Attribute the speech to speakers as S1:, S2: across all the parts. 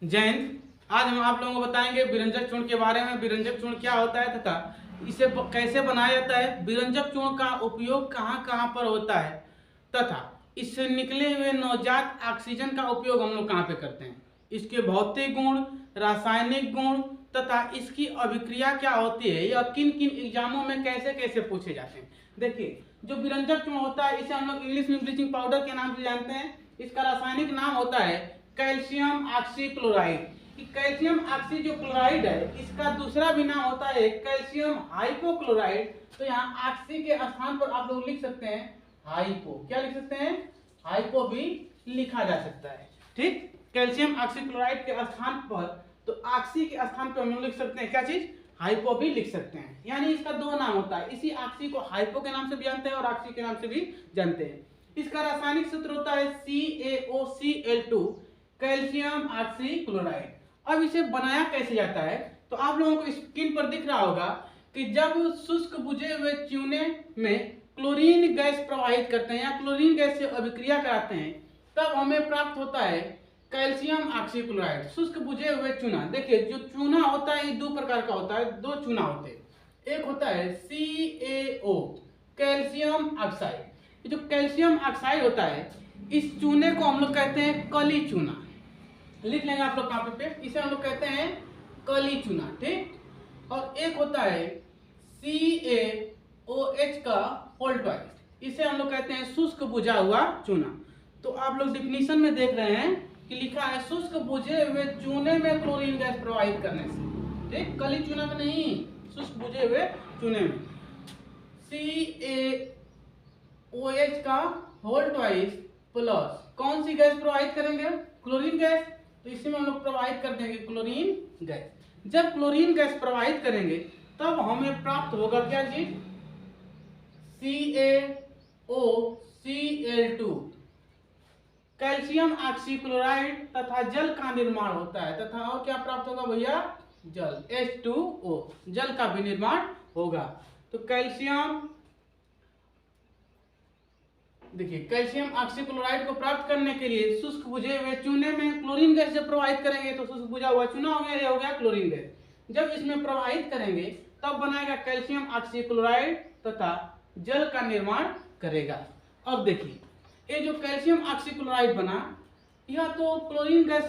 S1: जैन। आज हम आप लोगों को बताएंगे विरंजक चूर्ण के बारे में। विरंजक चूर्ण क्या होता है तथा इसे कैसे बनाया जाता है, विरंजक चूर्ण का उपयोग कहाँ कहाँ पर होता है तथा इससे निकले हुए नवजात ऑक्सीजन का उपयोग हम लोग कहाँ पे करते हैं, इसके भौतिक गुण, रासायनिक गुण तथा इसकी अभिक्रिया क्या होती है, यह किन किन एग्जामों में कैसे कैसे पूछे जाते हैं। देखिए, जो विरंजक चूर्ण होता है इसे हम लोग इंग्लिश में ब्लीचिंग पाउडर के नाम से जानते हैं। इसका रासायनिक नाम होता है कैल्शियम ऑक्सीक्लोराइड। कैल्शियम ऑक्सी जो क्लोराइड है इसका दूसरा भी नाम होता है कैल्शियम हाइपोक्लोराइड। तो यहाँ ऑक्सी के स्थान पर आप लोग लिख सकते हैं हाइपो। क्या लिख सकते हैं? हाइपो भी लिखा जा सकता है। ठीक, कैल्शियम ऑक्सीक्लोराइड के स्थान पर तो ऑक्सी के स्थान पर हम लोग लिख सकते हैं क्या चीज? हाइपो भी लिख सकते हैं। यानी इसका दो नाम होता है, इसी ऑक्सी को हाइपो के नाम से भी जानते हैं और ऑक्सी के नाम से भी जानते हैं। इसका रासायनिक सूत्र होता है CaOCl2 कैल्शियम ऑक्सीक्लोराइड। अब इसे बनाया कैसे जाता है तो आप लोगों को स्क्रीन पर दिख रहा होगा कि जब शुष्क बुझे हुए चूने में क्लोरीन गैस प्रवाहित करते हैं या क्लोरीन गैस से अभिक्रिया कराते हैं तब हमें प्राप्त होता है कैल्शियम ऑक्सीक्लोराइड। शुष्क बुझे हुए चूना, देखिए जो चूना होता है ये दो प्रकार का होता है, दो चूना होते हैं। एक होता है CaO कैल्शियम ऑक्साइड। जो कैल्शियम ऑक्साइड होता है इस चूने को हम लोग कहते हैं कली चूना। लिख लेंगे आप लोग कॉपी पे, इसे हम लोग कहते हैं कली चूना। ठीक, और एक होता है CaOH का होल ट्वाइस, इसे हम लोग कहते हैं शुष्क बुझा हुआ चूना। तो आप लोग डिफिनीशन में देख रहे हैं कि लिखा है शुष्क बुझे हुए चूने में क्लोरीन गैस प्रवाहित करने से। ठीक, कली चूना में नहीं, शुष्क बुझे हुए चूने में CaOH का होल ट्वाइस प्लस कौन सी गैस प्रवाहित करेंगे? Chlorine gas. तो इसी में हम लोग प्रवाहित कर देंगे क्लोरीन गैस। जब क्लोरीन गैस प्रवाहित करेंगे तब हमें प्राप्त होगा क्या चीज? CaOCl2 कैल्शियम ऑक्सीक्लोराइड तथा जल का निर्माण होता है। तथा और क्या प्राप्त होगा भैया? जल, H2O, जल का भी निर्माण होगा। तो कैल्शियम, देखिए कैल्शियम ऑक्सीक्लोराइड को प्राप्त करने के लिए शुष्क बुझे हुए चूने में क्लोरीन गैस जब प्रवाहित करेंगे तो शुष्क बुझा हुआ चूना हो गया, ये हो गया क्लोरीन गैस। जब इसमें प्रवाहित करेंगे तब बनाएगा कैल्शियम ऑक्सीक्लोराइड तथा जल का निर्माण करेगा। अब देखिए ये जो कैल्शियम ऑक्सीक्लोराइड बना यह तो क्लोरीन गैस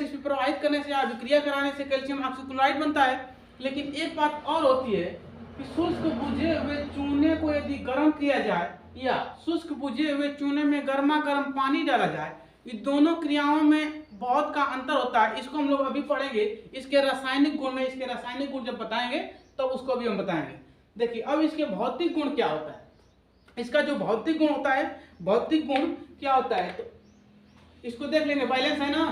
S1: इसमें प्रवाहित करने से या अभिक्रिया कराने से कैल्शियम ऑक्सीक्लोराइड बनता है। लेकिन एक बात और होती है कि शुष्क बुझे हुए चूने को यदि गर्म किया जाए या शुष्क बुझे हुए चूने में गर्मा गर्म पानी डाला जाए, इन दोनों क्रियाओं में बहुत का अंतर होता है। इसको हम लोग अभी पढ़ेंगे, इसके रासायनिक गुण में, इसके रासायनिक गुण जब बताएंगे तब उसको भी हम बताएंगे। देखिए अब इसके भौतिक गुण क्या होता है। इसका जो भौतिक गुण होता है, भौतिक गुण क्या होता है तो इसको देख लेंगे। बैलेंस है ना,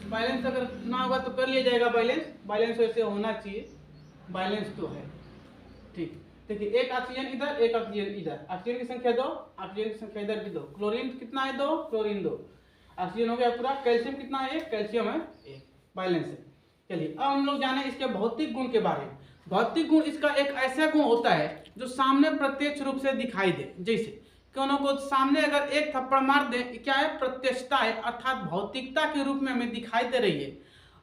S1: बैलेंस अगर ना होगा तो कर लिया जाएगा बैलेंस। बैलेंस वैसे होना चाहिए, बैलेंस तो है। ठीक, देखिए एक ऑक्सीजन इधर, एक ऑक्सीजन इधर, ऑक्सीजन की संख्या 2, ऑक्सीजन की संख्या इधर भी 2, क्लोरीन कितना है 2, क्लोरीन 2, ऑक्सीजन हो गया पूरा। कैल्शियम कितना है 1, कैल्शियम है 1, बैलेंस है। चलिए अब हम लोग जाने इसके भौतिक गुण के बारे में। भौतिक गुण इसका एक ऐसा गुण होता है जो सामने प्रत्यक्ष रूप से दिखाई दे। जैसे कोनो को सामने अगर एक थप्पड़ मार दे, क्या है? प्रत्यक्षता है, अर्थात भौतिकता के रूप में हमें दिखाई दे रही है।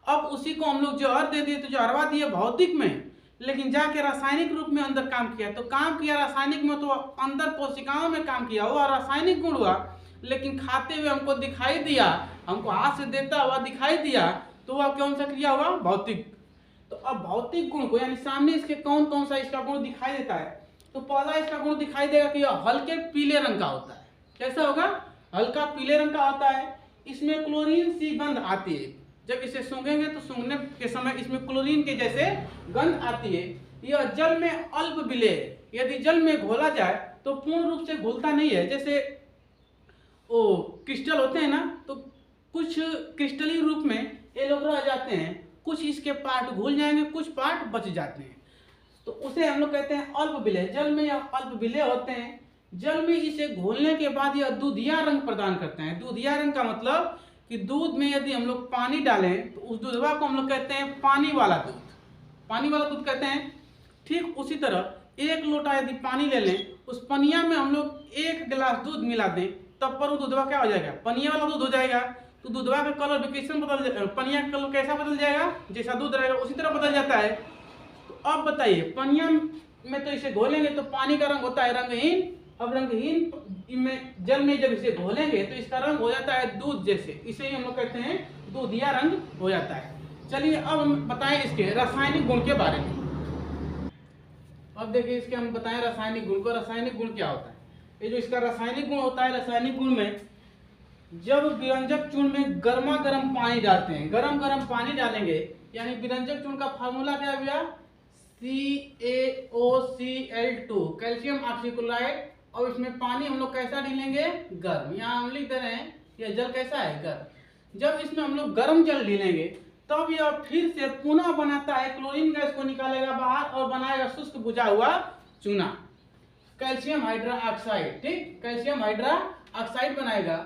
S1: अब उसी को हम लोग जहर दे दिए तो जहरवा दिए भौतिक में, लेकिन जाके रासायनिक रूप में अंदर काम किया। तो काम किया रासायनिक में तो अंदर कोशिकाओं में काम किया, हुआ रासायनिक गुण हुआ, लेकिन खाते हुए हमको दिखाई दिया, हमको हाथ से देता हुआ दिखाई दिया, तो वह कौन सा क्रिया हुआ? भौतिक। तो अब भौतिक गुण को यानी सामने इसके कौन कौन सा इसका गुण दिखाई देता है तो पहला इसका गुण दिखाई देगा कि यह हल्के पीले रंग का होता है। कैसा होगा? हल्का पीले रंग का होता है। इसमें क्लोरीन सी गंध आती है, जब इसे सूंघेंगे तो सूंघने के समय इसमें क्लोरीन के जैसे गंध आती है। यह जल में अल्प विलेय, यदि जल में घोला जाए तो पूर्ण रूप से घुलता नहीं है। जैसे वो क्रिस्टल होते हैं ना, तो कुछ क्रिस्टलीय रूप में ये लोग रह जाते हैं, कुछ इसके पार्ट घुल जाएंगे, कुछ पार्ट बच जाते हैं, तो उसे हम लोग कहते हैं अल्प विलेय। जल में यह अल्प विलेय होते हैं। जल में इसे घोलने के बाद यह दूधिया रंग प्रदान करते हैं। दूधिया रंग का मतलब कि दूध में यदि हम लोग पानी डालें तो उस दूधवा को हम लोग कहते हैं पानी वाला दूध, पानी वाला दूध कहते हैं। ठीक उसी तरह एक लोटा यदि पानी ले लें, उस पनिया में हम लोग 1 गिलास दूध मिला दें, तब पर वो दूधवा क्या हो जाएगा? पनिया वाला दूध हो जाएगा। तो दूधवा का कलर पनिया का कलर कैसा बदल जाएगा, जैसा दूध रहेगा उसी तरह बदल जाता है। तो अब बताइए पनिया में तो इसे घोलेंगे तो पानी का रंग होता है रंगहीन। अब रंगहीन में जल में जब इसे घोलेंगे तो इसका रंग हो जाता है दूध जैसे, इसे ही हम लोग कहते हैं दूधिया रंग हो जाता है। चलिए अब हम बताएं इसके रासायनिक गुण के बारे में। अब देखिए इसके हम बताएं रासायनिक गुण को। रासायनिक गुण क्या होता है, ये जो इसका रासायनिक गुण होता है, रासायनिक गुण में जब विरंजक चूर्ण में गर्मा गर्म पानी डालते हैं, गरम गरम पानी डालेंगे, यानी विरंजक चूर्ण का फार्मूला क्या भैया, CaOCl2 कैल्शियम ऑक्सीक्लोराइड। और इसमें पानी हम लोग कैसा डालेंगे, गर्म। यहाँ हम लिख दे रहे हैं यह जल कैसा है, गर्म। जब इसमें हम लोग गर्म जल डालेंगे तब यह फिर से पुनः बनाता है, क्लोरीन गैस को निकालेगा बाहर और बनाएगा शुष्क बुझा हुआ चूना, कैल्शियम हाइड्रोक्साइड। ठीक, कैल्शियम हाइड्रोक्साइड बनाएगा।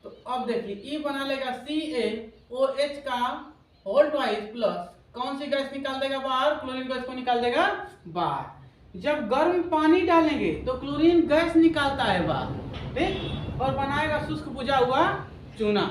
S1: तो अब देखिए E बना लेगा CaOH का होल ट्वाइस प्लस कौन सी गैस निकाल देगा बाहर, क्लोरीन गैस को निकाल देगा बाहर। जब गर्म पानी डालेंगे तो क्लोरीन गैस निकालता है बाहर, ठीक, और बनाएगा शुष्क बुझा हुआ चूना,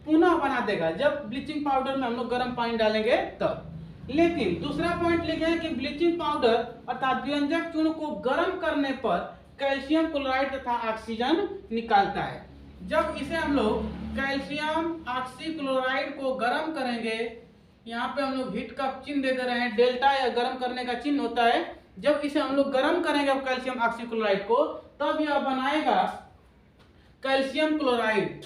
S1: पुनः बना देगा जब ब्लीचिंग पाउडर में हम लोग गर्म पानी डालेंगे तब। लेकिन दूसरा पॉइंट लिखे हैं कि ब्लीचिंग पाउडर अर्थात विरंजक चूर्ण को गर्म करने पर कैल्शियम क्लोराइड तथा ऑक्सीजन निकालता है। जब इसे हम लोग कैल्शियम ऑक्सीक्लोराइड को गर्म करेंगे, यहाँ पे हम लोग हीट का चिन्ह दे रहे हैं, डेल्टा या गर्म करने का चिन्ह होता है। जब इसे हम लोग गर्म करेंगे कैल्शियम ऑक्सीक्लोराइड को, तब यह बनाएगा calcium chloride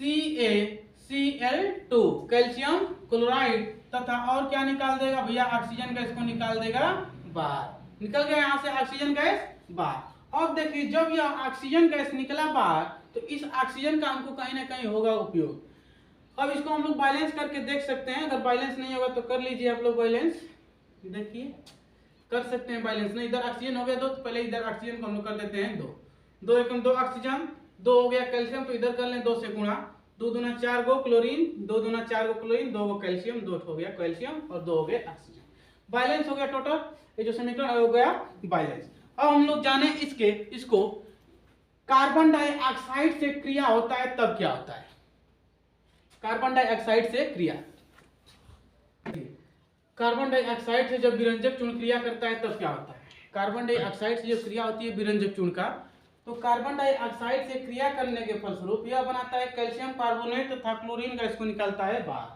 S1: CaCl2 calcium chloride, तथा और क्या निकाल देगा भैया, ऑक्सीजन गैस को निकाल देगा बाहर। निकल गया यहाँ से ऑक्सीजन गैस बाहर। अब देखिए जब यह ऑक्सीजन गैस निकला बाहर तो इस ऑक्सीजन का हमको कहीं ना कहीं होगा उपयोग। अब इसको हम लोग बैलेंस करके देख सकते हैं, अगर बैलेंस नहीं होगा तो कर लीजिए आप लोग बैलेंस, देखिए कर सकते हैं बैलेंस। नहीं, इधर ऑक्सीजन हो गया 2, तो पहले इधर ऑक्सीजन को हम लोग कर देते हैं 2, 2 एकम 2 ऑक्सीजन, 2 हो गया कैल्शियम, तो इधर कर लें 2 से गुणा, 2 दूना 4 गो क्लोरीन, 2 दूना 4 गो क्लोरीन, 2 गो कैल्शियम, 2 हो गया कैल्शियम और 2 हो गया ऑक्सीजन। बैलेंस हो गया टोटल, ये जो समीकरण हो गया बैलेंस। अब हम लोग जाने इसको कार्बन डाइऑक्साइड से क्रिया होता है तब क्या होता है, कार्बन डाइऑक्साइड से क्रिया, कार्बन डाइऑक्साइड से जब विरंजक चूर्ण क्रिया करता है तब क्या होता है। कार्बन डाइऑक्साइड से जो क्रिया होती है विरंजक चूर्ण का, तो कार्बन डाइऑक्साइड से क्रिया करने के फलस्वरूप यह बनाता है कैल्शियम कार्बोनेट तथा क्लोरीन गैस को निकालता है बाहर।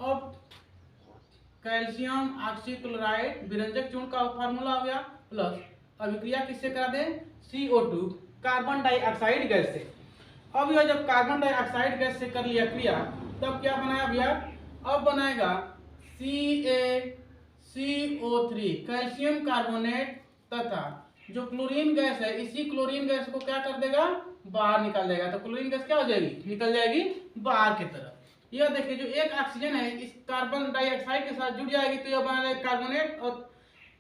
S1: अब कैल्शियम ऑक्सीक्लोराइड विरंजक चूर्ण का फार्मूला हो गया प्लस अभिक्रिया किससे करा दे, CO2 कार्बन डाइऑक्साइड गैस से। अब यह जब कार्बन डाइऑक्साइड गैस से कर लिया क्रिया तब क्या बनाया भैया, अब बनाएगा CaCO3 कैल्शियम कार्बोनेट तथा जो क्लोरीन गैस है इसी क्लोरीन गैस को क्या कर देगा, बाहर निकाल देगा। तो क्लोरीन गैस क्या हो जाएगी, निकल जाएगी बाहर की तरफ। यह देखिए जो एक ऑक्सीजन है इस कार्बन डाइऑक्साइड के साथ जुड़ जाएगी तो यह बना लेगा कार्बोनेट, और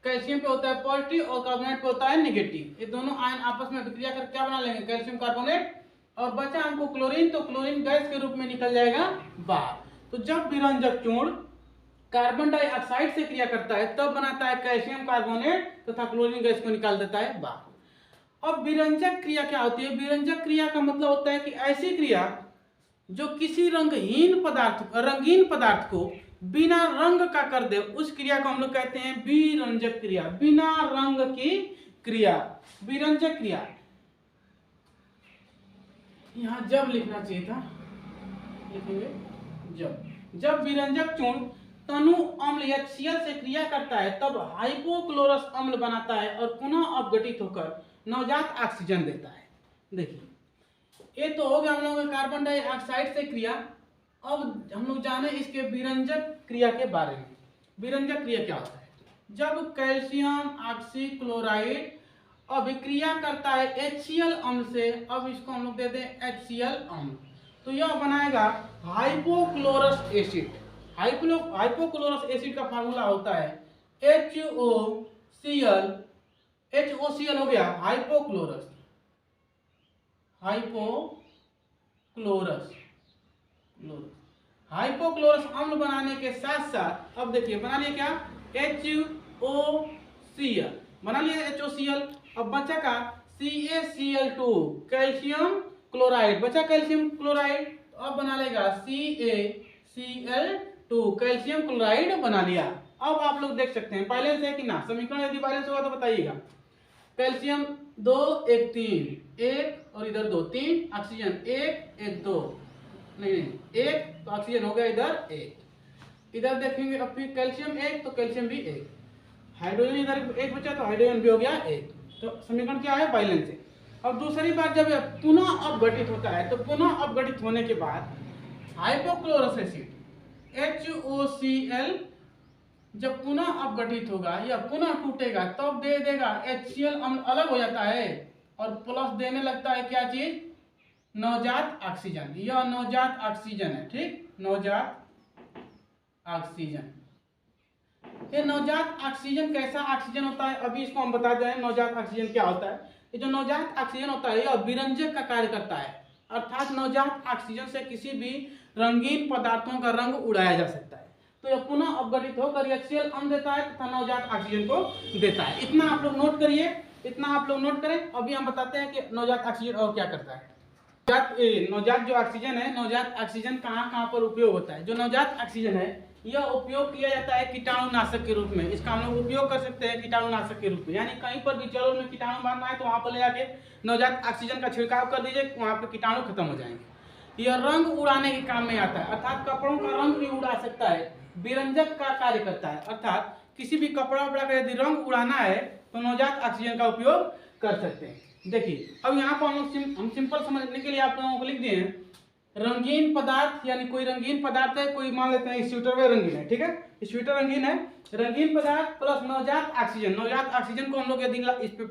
S1: कैल्शियम पे होता है पॉजिटिव और कार्बोनेट पे होता है नेगेटिव। ये दोनों आयन आपस में अभिक्रिया कर क्या बना लेंगे, कैल्शियम कार्बोनेट, और बचा हमको क्लोरीन, तो क्लोरीन गैस के रूप में निकल जाएगा बाहर। तो जब विरंजक चूर्ण कार्बन डाइऑक्साइड से क्रिया करता है तब बनाता है कैल्शियम कार्बोनेट तथा क्लोरीन गैस को निकाल देता है बाहर। अब विरंजक क्रिया क्या होती है, विरंजक क्रिया का मतलब होता है कि ऐसी क्रिया जो किसी रंगहीन पदार्थ को बिना रंग का कर दे, उस क्रिया को हम लोग कहते हैं विरंजक क्रिया। बिना रंग की क्रिया विरंजक क्रिया। यहां जब लिखना चाहिए था, लिखेंगे जब विरंजक चूर्ण तनु अम्ल HCl से क्रिया करता है तब हाइपोक्लोरस अम्ल बनाता है और पुनः अपघटित होकर नवजात ऑक्सीजन देता है। देखिए ये तो हो गया हम लोगों का कार्बन डाइऑक्साइड से क्रिया। अब हम लोग जाने इसके विरंजक क्रिया के बारे में। विरंजक क्रिया क्या होता है, जब कैल्शियम ऑक्सीक्लोराइड अभिक्रिया करता है HCl अम्ल से, अब इसको हम लोग दे दें HCl अम्ल, तो यह बनाएगा हाइपोक्लोरस एसिड। हाइपोक्लोरस एसिड का फार्मूला होता है HOCl हो गया हाइपोक्लोरस हाइपोक्लोरस अम्ल बनाने के साथ साथ अब देखिए बना लिया क्या, HOCl बना लिया HOCl। अब बचा का CaCl2 कैल्शियम क्लोराइड, बचा कैल्शियम क्लोराइड, तो अब बना लेगा CaCl2, कैल्शियम क्लोराइड बना लिया। अब आप लोग देख सकते हैं बैलेंस है कि ना, समीकरण यदि बैलेंस होगा तो बताइएगा। कैल्शियम 2 1 3 1 और इधर 2 3, ऑक्सीजन 1 1 2 नहीं 1, तो ऑक्सीजन हो गया इधर 1। इधर देखेंगे अब फिर कैल्शियम 1 तो कैल्शियम भी 1, हाइड्रोजन इधर 1 बचा तो हाइड्रोजन भी हो गया 1। तो समीकरण क्या है, बैलेंस है। अब दूसरी बात, जब पुनः अपघटित होता है तो पुनः अपघटित होने के बाद हाइपोक्लोरस एसिड HOCl जब पुनः अपघटित होगा या पुनः टूटेगा तब दे देगा HCl अम्ल अलग हो जाता है और प्लस देने लगता है क्या चीज, नवजात ऑक्सीजन। यह नवजात ऑक्सीजन है, ठीक, नवजात ऑक्सीजन। ये नवजात ऑक्सीजन कैसा ऑक्सीजन होता है, अभी इसको हम बता दें नवजात ऑक्सीजन क्या होता है। ये जो नवजात ऑक्सीजन होता है यह विरंजक का कार्य करता है, अर्थात नवजात ऑक्सीजन से किसी भी रंगीन पदार्थों का रंग उड़ाया जा सकता है। तो यह पुनः अपघटित होकर HCl अम्ल देता है तथा नवजात ऑक्सीजन को देता है। इतना आप लोग नोट करिए, इतना आप लोग नोट करें। अभी हम बताते हैं कि नवजात ऑक्सीजन और क्या करता है। नवजात जो ऑक्सीजन है, नवजात ऑक्सीजन कहाँ कहाँ पर उपयोग होता है। जो नवजात ऑक्सीजन है यह उपयोग किया जाता है कीटाणुनाशक के रूप में। इसका हम लोग उपयोग कर सकते हैं कीटाणुनाशक के रूप में, यानी कहीं पर भी जलोढ़ में कीटाणु मारना है तो वहां पर ले जाके नवजात ऑक्सीजन का छिड़काव कर दीजिए, वहां पर कीटाणु खत्म हो जाएंगे। यह रंग उड़ाने के काम में आता है, अर्थात कपड़ों का रंग भी उड़ा सकता है, विरंजक का कार्य करता है। अर्थात किसी भी कपड़ा वपड़ा का यदि रंग उड़ाना है तो नवजात ऑक्सीजन का उपयोग कर सकते हैं। देखिए अब यहाँ पर हम सिंपल समझने के लिए आप लोगों को लिख दिए हैं रंगीन पदार्थ, यानी कोई रंगीन पदार्थ है, कोई मान लेते हैं स्वेटर में रंगीन है, ठीक है, स्वेटर रंगीन है, रंगीन पदार्थ प्लस नवजात ऑक्सीजन। नवजात ऑक्सीजन को हम लोग यदि इस पे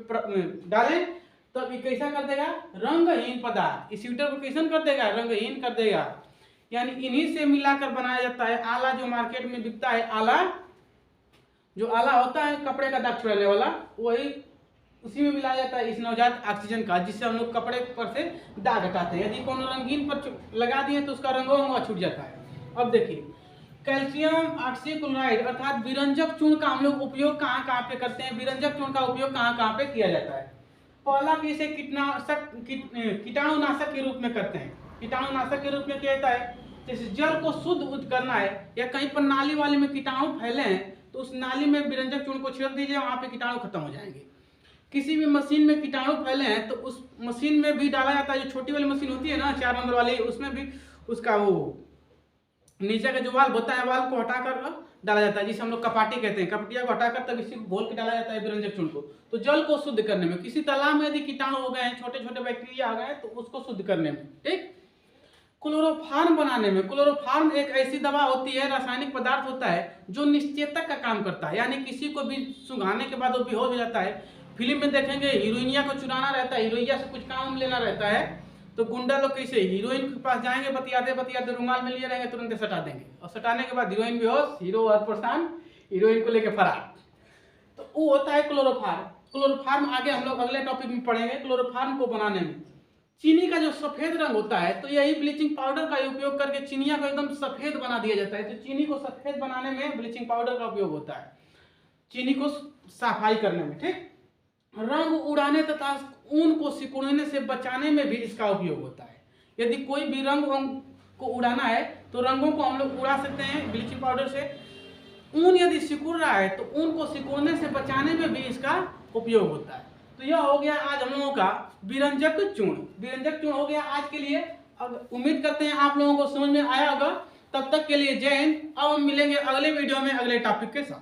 S1: डालें तो ये कैसा कर देगा, रंगहीन पदार्थ। स्वेटर को कैसा कर देगा, रंगहीन कर देगा। यानी इन्हीं से मिलाकर बनाया जाता है आला, जो मार्केट में बिकता है आला, जो आला होता है कपड़े का दाग छुड़ाने वाला, वही उसी में मिलाया जाता है इस नवजात ऑक्सीजन का, जिससे हम लोग कपड़े पर से दाग हटाते हैं। यदि कोनो रंगीन पर लगा दिए तो उसका रंगों छूट जाता है। अब देखिए कैल्शियम ऑक्सीक्लोराइड अर्थात विरंजक चूर्ण का हम लोग उपयोग कहाँ कहाँ पे करते हैं, विरंजक चूर्ण का उपयोग कहाँ कहाँ पे किया जाता है। पहला कि इसे कीटाणुनाशक के रूप में करते हैं। कीटाणुनाशक के रूप में क्या होता है, जैसे जल को शुद्ध करना है या कहीं पर नाली वाली में कीटाणु फैले हैं तो उस नाली में विरंजक चूर्ण को छेड़ दीजिए, वहां पे कीटाणु खत्म हो जाएंगे। किसी भी मशीन में कीटाणु फैले हैं तो उस मशीन में भी डाला जाता है, जो छोटी वाली मशीन होती है ना 4 नंबर वाली, उसमें भी उसका वो नीचे का जो वाल्व होता है वाल्व को हटाकर डाला जाता है, जिसे हम लोग कपाटी कहते हैं। कपटिया को हटाकर तब इसी को घोल के डाला जाता है विरंजक चूर्ण को। तो जल को शुद्ध करने में, किसी तालाब में यदि कीटाणु हो गए हैं, छोटे छोटे बैक्टीरिया आ गए हैं तो उसको शुद्ध करने में, ठीक। क्लोरोफार्म बनाने में, क्लोरोफार्म एक ऐसी दवा होती है, रासायनिक पदार्थ होता है जो निश्चेतक का काम करता है, यानी किसी को भी सुंघाने के बाद वो बेहोश हो जाता है। फिल्म में देखेंगे हीरोइनिया को चुराना रहता है, हीरोइनिया से कुछ काम लेना रहता है तो गुंडा लोग कैसे हीरोइन के पास जाएंगे, बतियाते बतियाते रुमाल में लिए रहेंगे, तुरंत सटा देंगे और सटाने के बाद हीरोइन बेहोश, हीरो और परेशान, हीरोइन को लेके फरार। तो वो होता है क्लोरोफार्म। क्लोरोफार्म आगे हम लोग अगले टॉपिक में पढ़ेंगे। क्लोरोफार्म को बनाने में चीनी का जो सफेद रंग होता है तो यही ब्लीचिंग पाउडर का उपयोग करके चिनिया को एकदम सफेद बना दिया जाता है। तो चीनी को सफेद बनाने में ब्लीचिंग पाउडर का उपयोग होता है, चीनी को सफाई करने में, ठीक। रंग उड़ाने तथा ऊन को सिकुड़ने से बचाने में भी इसका उपयोग होता है। यदि कोई भी रंग को उड़ाना है तो रंगों को हम लोग उड़ा सकते हैं ब्लीचिंग पाउडर से। ऊन यदि सिकुड़ रहा है तो ऊन को सिकुड़ने से बचाने में भी इसका उपयोग होता है। तो यह हो गया आज हम लोगों का विरंजक चूर्ण। विरंजक चूर्ण हो गया आज के लिए। अब उम्मीद करते हैं आप लोगों को समझ में आया होगा। तब तक के लिए जय हिंद। अब हम मिलेंगे अगले वीडियो में अगले टॉपिक के साथ।